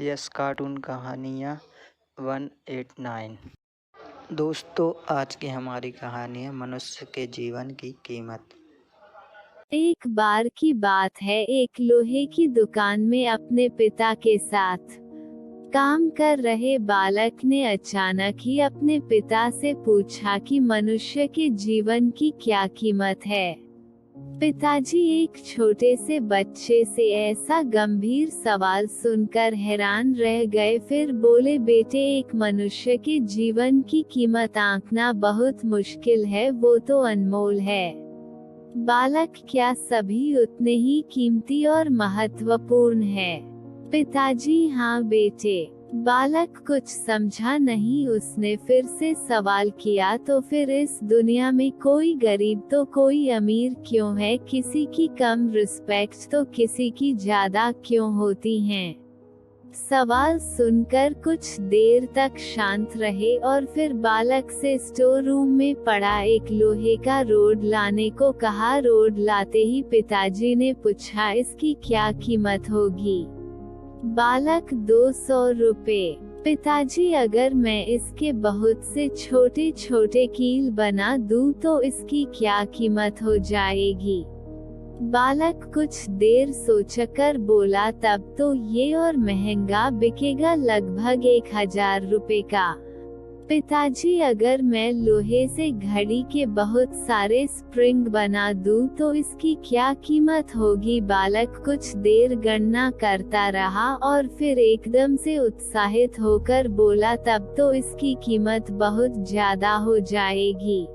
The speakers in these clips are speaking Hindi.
यस कार्टून कहानियाँ 189। दोस्तों, आज की हमारी कहानी है मनुष्य के जीवन की कीमत। एक बार की बात है, एक लोहे की दुकान में अपने पिता के साथ काम कर रहे बालक ने अचानक ही अपने पिता से पूछा कि मनुष्य के जीवन की क्या कीमत है। पिताजी एक छोटे से बच्चे से ऐसा गंभीर सवाल सुनकर हैरान रह गए। फिर बोले, बेटे, एक मनुष्य के जीवन की कीमत आंकना बहुत मुश्किल है, वो तो अनमोल है। बालक, क्या सभी उतने ही कीमती और महत्वपूर्ण है? पिताजी, हाँ बेटे। बालक कुछ समझा नहीं। उसने फिर से सवाल किया, तो फिर इस दुनिया में कोई गरीब तो कोई अमीर क्यों है? किसी की कम रिस्पेक्ट तो किसी की ज्यादा क्यों होती हैं? सवाल सुनकर कुछ देर तक शांत रहे और फिर बालक से स्टोर रूम में पड़ा एक लोहे का रोड लाने को कहा। रोड लाते ही पिताजी ने पूछा, इसकी क्या कीमत होगी? बालक, 200 रुपए। पिताजी, अगर मैं इसके बहुत से छोटे छोटे कील बना दूं तो इसकी क्या कीमत हो जाएगी? बालक कुछ देर सोचकर बोला, तब तो ये और महंगा बिकेगा, लगभग 1000 रुपए का। पिताजी, अगर मैं लोहे से घड़ी के बहुत सारे स्प्रिंग बना दूं तो इसकी क्या कीमत होगी? बालक कुछ देर गणना करता रहा और फिर एकदम से उत्साहित होकर बोला, तब तो इसकी कीमत बहुत ज्यादा हो जाएगी।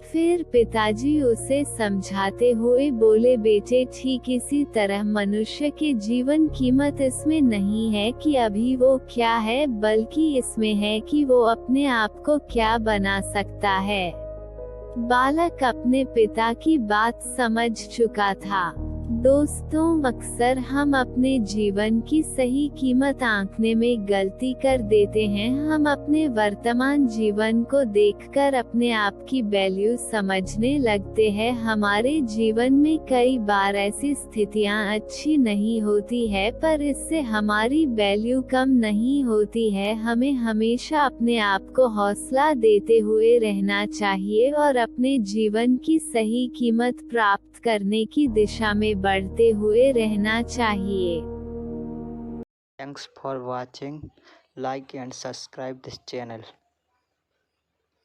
फिर पिताजी उसे समझाते हुए बोले, बेटे, ठीक इसी तरह मनुष्य के जीवन कीमत इसमें नहीं है कि अभी वो क्या है, बल्कि इसमें है कि वो अपने आप को क्या बना सकता है। बालक अपने पिता की बात समझ चुका था। दोस्तों, अक्सर हम अपने जीवन की सही कीमत आंकने में गलती कर देते हैं। हम अपने वर्तमान जीवन को देखकर अपने आप की वैल्यू समझने लगते हैं। हमारे जीवन में कई बार ऐसी स्थितियां अच्छी नहीं होती है, पर इससे हमारी वैल्यू कम नहीं होती है। हमें हमेशा अपने आप को हौसला देते हुए रहना चाहिए और अपने जीवन की सही कीमत प्राप्त करने की दिशा में बढ़ते हुए रहना चाहिए। Thanks for watching. Like and subscribe this channel.